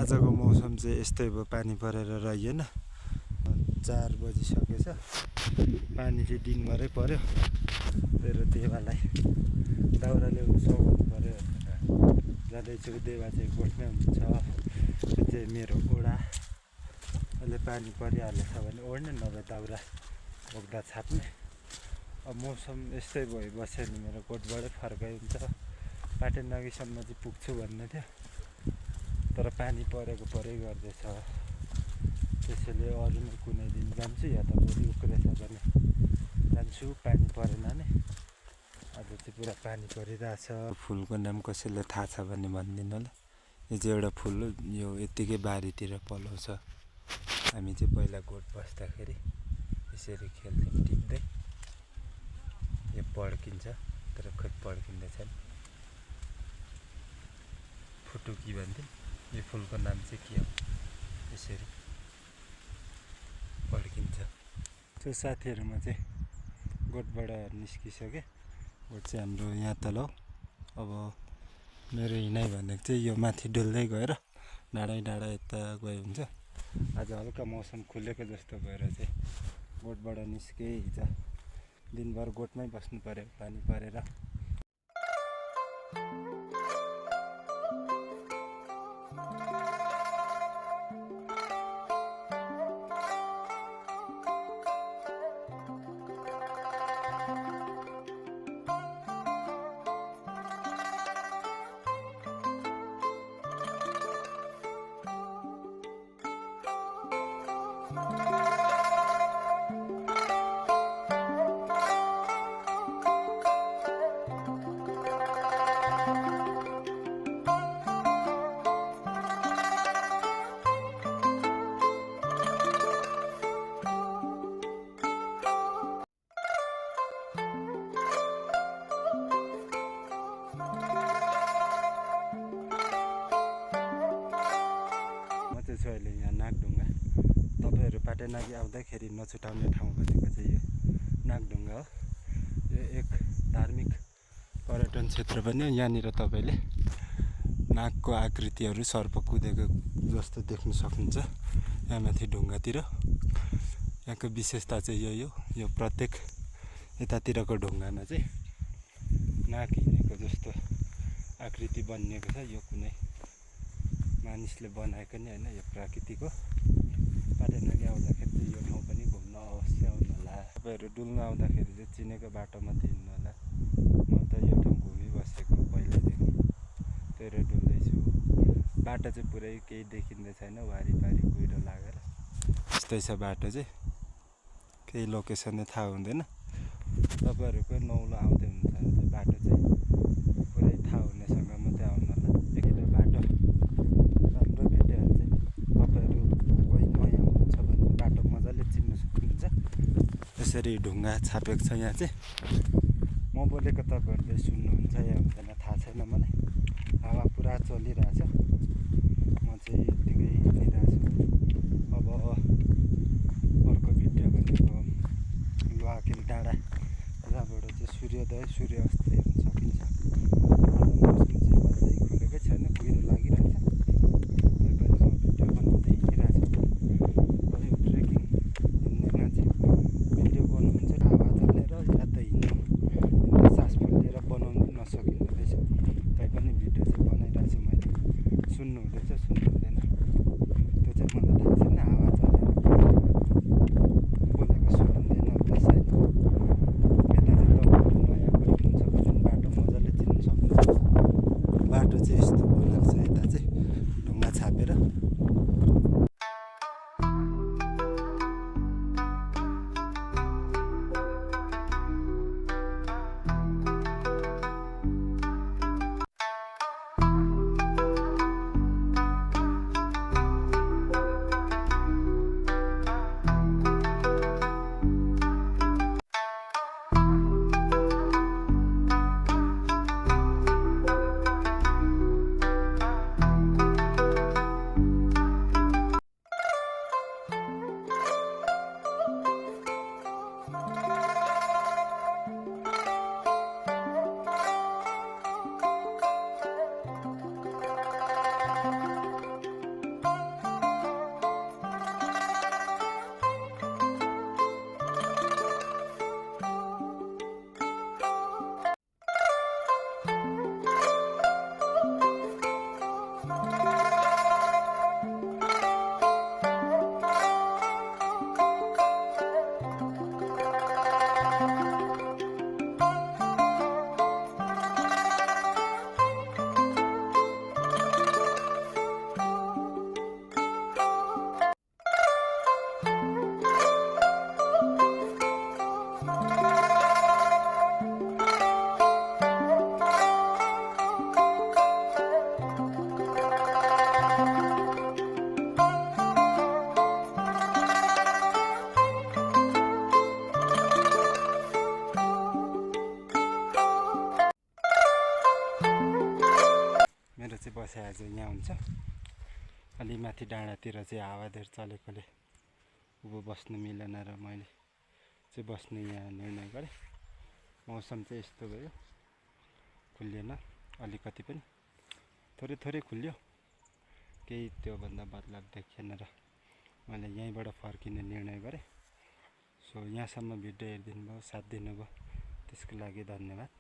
आजको मौसम चाहिँ यस्तै भयो, पानी परेर रहिएन। 4 बजिसकेछ, पानी चाहिँ दिनभरै पर्यो। मेरो देवालाई दाउरा ल्याउनु सघाउनु पर्यो भनेर जाँदैछु। देवा चाहिँ गोठमै हुनुहुन्छ। त्यो चाहिँ मेरो ओडा। अहिले पानी परिहालेछ भने ओड्ने, नभए दाउरा बोक्दा छाप्ने। अब मौसम यस्तै भइबस्यो नि, मेरो गोठबाटै फर्काइ हुन्छ। पाटेनागीसम्म चाहिँ पुग्छु भन्ने थियो, तर पानी परेको परै गर्दैछ। त्यसैले अरू नै कुनै दिन जान्छु, या त भोलि उक्रेछ भने जान्छु। पानी परेन नि, आज चाहिँ पुरा पानी परिरहेछ। फुलको नाम कसैले थाहा छ भने भनिदिनु होला। यो चाहिँ एउटा फुल हो, यो यत्तिकै बारीतिर पलाउँछ। हामी चाहिँ पहिला गोठ बस्दाखेरि यसरी खेल्थ्यौँ टिप्दै। यो पड्किन्छ, तर खोइ पड्किँदै छैन। फुटुकी भन्थ्यौँ। यो फुलको नाम चाहिँ के हो? यसरी पड्किन्छ। त्यो साथीहरूमा चाहिँ गोठबाट निस्किसकेँ। गोठ चाहिँ हाम्रो यहाँ तल हो। अब मेरो हिँडाइ भनेको चाहिँ यो माथि डुल्दै गएर डाँडै डाँडा यता गयो हुन्छ। आज हल्का मौसम खुलेको जस्तो भएर चाहिँ गोठबाट निस्केँ। हिजो दिनभर गोठमै बस्नु पर्यो पानी परेर। छु अहिले यहाँ नागढुङ्गा। तपाईँहरू पाटेनागी आउँदाखेरि नछुटाउने ठाउँ भनेको चाहिँ यो नागढुङ्गा हो। यो एक धार्मिक पर्यटन क्षेत्र पनि हो। यहाँनिर तपाईँले नागको आकृतिहरू सर्प कुदेको जस्तो देख्न सक्नुहुन्छ यहाँ माथि ढुङ्गातिर। यहाँको विशेषता चाहिँ यही हो, यो प्रत्येक यतातिरको ढुङ्गामा चाहिँ नाग हिँडेको जस्तो आकृति बनिएको छ। यो कुनै मानिसले बनाएको नि होइन, यो प्राकृतिक हो। पाटेनागी आउँदाखेरि चाहिँ यो ठाउँ पनि घुम्न अवश्य आउनु होला। तपाईँहरू डुल्न आउँदाखेरि चाहिँ चिनेको बाटोमा हिँड्नु होला। म त यो ठाउँ घुमिबसेको पहिल्यैदेखि, त्यही डुल्दैछु। बाटो चाहिँ पुरै केही देखिँदै छैन, वारिपारि कुहिरो लागेर। यस्तै छ बाटो चाहिँ, केही लोकेसनै थाहा हुँदैन। तपाईँहरूको नौलो आउँदै हुन्छ भने चाहिँ बाटो चाहिँ पुरै थाहा हुनेसँग मात्रै आउनु होला। एकखेप बाटो राम्रो भेटिहाल्छ। तपाईँहरू कोही नयाँ हुनुहुन्छ भने बाटो मजाले चिन्न सक्नुहुन्छ। यसरी ढुङ्गा छापेको छ यहाँ चाहिँ। म बोलेको तपाईँहरूले सुन्नुहुन्छ या हुँदैन थाहा छैन मलाई। हावा पुरा चलिरहेछ, म चाहिँ यत्तिकै हिँडिरहेछु। अब अर्को भिडियो भनेको लुवाकिल डाँडा, जहाँबाट चाहिँ सूर्योदय सूर्यास्त हेर्न सकिन्छ। मौसम चाहिँ अझै खुलेकै छैन, कुहिरो लागिरहेछ। तैपनि म भिडियो बनाउँदै हिँडिरहेछु। तर यो ट्रेकिङ हिँड्नेमा चाहिँ भिडियो बनाउनु चाहिँ हावा चलेर या त हिँड्नु सास फुलेर बनाउनु नसकिँदो रहेछ। तैपनि भिडियो चाहिँ बनाइरहेको छु मैले। सुन्नु हुँदैछ सुन्नु हुँदैन त्यो चाहिँ मलाई थाहा छैन। हावा चलेर बोलेको सुनिँदैन होला सायद। यता चाहिँ तपाईँहरू नयाँ कोही हुनुहुन्छ अलि माथि डाँडातिर चाहिँ हावा धेर चलेकोले उँभो बस्नु मिलेन र मैले चाहिँ बस्ने यहाँ निर्णय गरेँ। मौसम चाहिँ यस्तो भयो, खुलिएन अलिकति पनि, थोरै थोरै खुल्यो, केही त्योभन्दा बदलाव देखिएन र मैले यहीँबाट फर्किने निर्णय गरेँ। सो यहाँसम्म भिडियो हेरिदिनु भयो, साथ दिनुभयो, त्यसको लागि धन्यवाद।